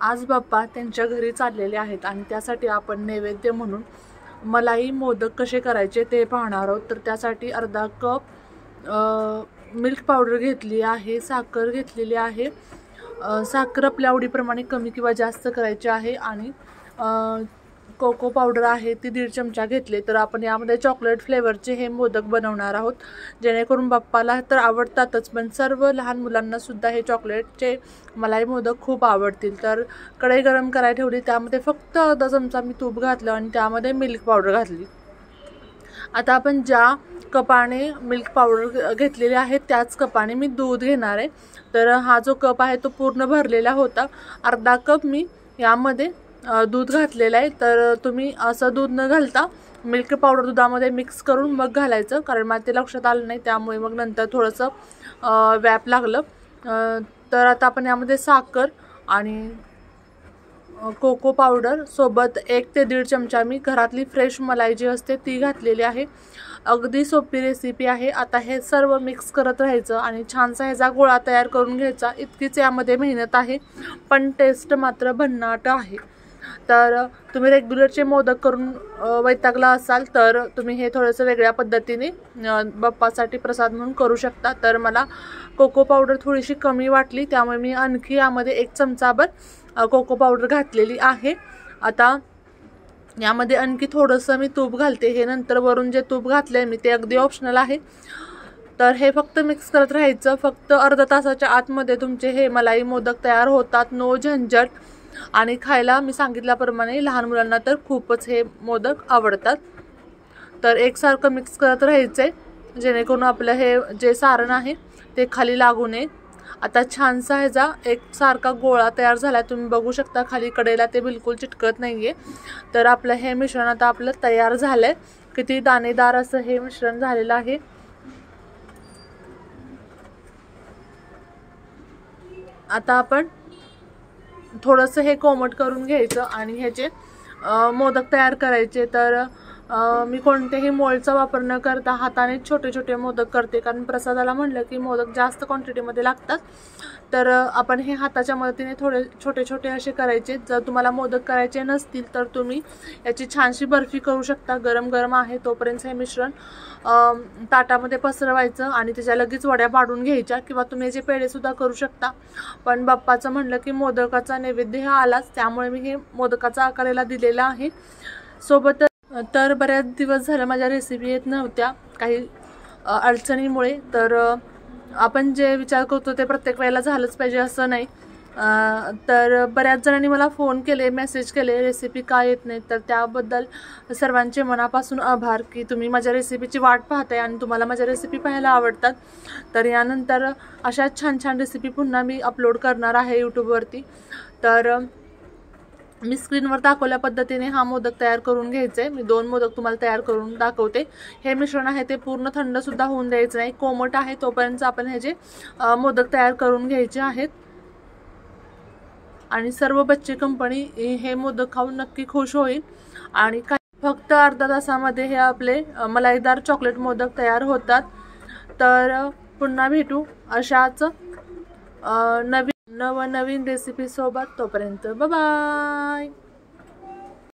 आज बाप्पा त्यांच्या घरी चाललेले आहेत आणि त्यासाठी आपण नैवेद्य म्हणून मलाई मोदक कसे करायचे ते पाहणार आहोत। तर त्यासाठी अर्धा कप मिल्क पावडर घेतली आहे, साखर घेतलेली आहे। साखर आपल्या आवडीप्रमाणे कमी किंवा जास्त करायची आहे आणि कोको पावडर आहे ती 1.5 चमचा घेतले। तर आपण यामध्ये चॉकलेट फ्लेवरचे हे मोदक बनवणार आहोत, जेणेकरून बाप्पाला तर आवडतातच पण सर्व लहान मुलांना सुद्धा हे चॉकलेटचे मलाई मोदक खूप आवडतील। तर कढई गरम करायला ठेवली, त्यामध्ये फक्त अर्धा चमचा मी तूप घातलं आणि त्यामध्ये मिल्क पावडर घातली। आता आपण ज्या कपाने मिल्क पावडर घेतलेले आहे त्याच कपाने मी दूध घेणार आहे। तर हा जो कप आहे तो पूर्ण भरलेला होता, अर्धा कप मी यामध्ये दूध घातलेला आहे। तर तुम्ही असं दूध न घालता मिल्क पावडर दुधामध्ये मिक्स करून मग घालायचं, कारण मला ते लक्षात आलं नाही त्यामुळे मग नंतर थोडंसं व्याप लागलं। तर आता आपण यामध्ये साखर आणि कोको पावडर सोबत 1 ते 1.5 चमचा मी घरातली फ्रेश मलाई जी असते ती घातलेली आहे। अगदी सोपी रेसिपी आहे। आता हे सर्व मिक्स करत राहायचं आणि छानसा ह्याचा गोळा तयार करून घ्यायचा। इतकीच यामध्ये मेहनत आहे पण टेस्ट मात्र भन्नाट आहे। तर तुम्ही रेग्युलरचे मोदक करून वैतागला असाल तर तुम्ही हे थोडंसं वेगळ्या पद्धतीने बाप्पासाठी प्रसाद म्हणून करू शकता। तर मला कोको पावडर थोडीशी कमी वाटली त्यामुळे मी आणखी यामध्ये 1 चमचाभर कोको पावडर घातलेली आहे। आता यामध्ये आणखी थोडंसं मी तूप घालते, हे नंतर वरून जे तूप घातले मी ते अगदी ऑप्शनल आहे। तर हे फक्त मिक्स करत राहायचं। फक्त अर्धा तासाच्या आतमध्ये तुमचे हे मलाई मोदक तयार होतात, नो झंझट। आणि खायला मी सांगितल्याप्रमाणे लहान मुलांना तर खूपच हे मोदक आवडतात। तर एकसारखं मिक्स करत राहायचे जेणेकरून आपलं हे जे सारण आहे ते खाली लागू नये। आता छानसा ह्याचा एकसारखा गोळा तयार झाला, तुम्ही बघू शकता खाली कडेला ते बिलकुल चिटकत नाहीये। तर आपलं हे मिश्रण आता आपलं तयार झालंय, किती दाणेदार असं हे मिश्रण झालेलं आहे। आता आपण थोडंसं हे कोमट करून घ्यायचं आणि ह्याचे मोदक तयार करायचे। तर मी कोणतेही मोल्डचा वापर न करता हाताने छोटे छोटे मोदक करते, कारण प्रसादाला म्हणलं की मोदक जास्त क्वांटिटीमध्ये लागतात। तर आपण हे हाताच्या मदतीने थोडे छोटे छोटे असे करायचे। जर तुम्हाला मोदक करायचे नसतील तर तुम्ही याची छानशी बर्फी करू शकता। गरम गरम आहे तोपर्यंत हे मिश्रण ताटामध्ये पसरवायचं आणि त्याच्या लगेच वड्या पाडून घ्यायच्या, किंवा तुम्ही याचे पेढे सुद्धा करू शकता। पण बाप्पाचं म्हणलं की मोदकाचा नैवेद्य हा आलाच, त्यामुळे मी हे मोदकाचा आकाराला दिलेला आहे सोबत। तर बऱ्याच दिवस झाले माझ्या रेसिपी येत नव्हत्या काही अडचणीमुळे। तर आपण जे विचार करतो ते प्रत्येक वेळेला झालंच पाहिजे असं नाही। तर बऱ्याच जणांनी मला फोन केले, मेसेज केले रेसिपी का येत नाही। तर त्याबद्दल सर्वांचे मनापासून आभार की तुम्ही माझ्या रेसिपीची वाट पाहताय आणि तुम्हाला माझ्या रेसिपी पाहायला आवडतात। तर यानंतर अशा छान छान रेसिपी पुन्हा मी अपलोड करणार आहे यूट्यूबवरती। तर मी स्क्रीनवर दाखवल्या पद्धतीने हा मोदक तयार करून घ्यायचे। मी 2 मोदक तुम्हाला तयार करून दाखवते। हे मिश्रण आहे ते पूर्ण थंड सुद्धा होऊन द्यायचं नाही, कोमट आहे तोपर्यंत आपण हे जे मोदक तयार करून घ्यायचे आहेत। आणि सर्व बच्चे कंपनी हे मोदक खाऊन नक्की खुश होईल। आणि फक्त अर्धा तासामध्ये हे आपले मलाईदार चॉकलेट मोदक तयार होतात। तर पुन्हा भेटू अशाच नवीन रेसिपी सोबत, तोपर्यंत बाय बाय।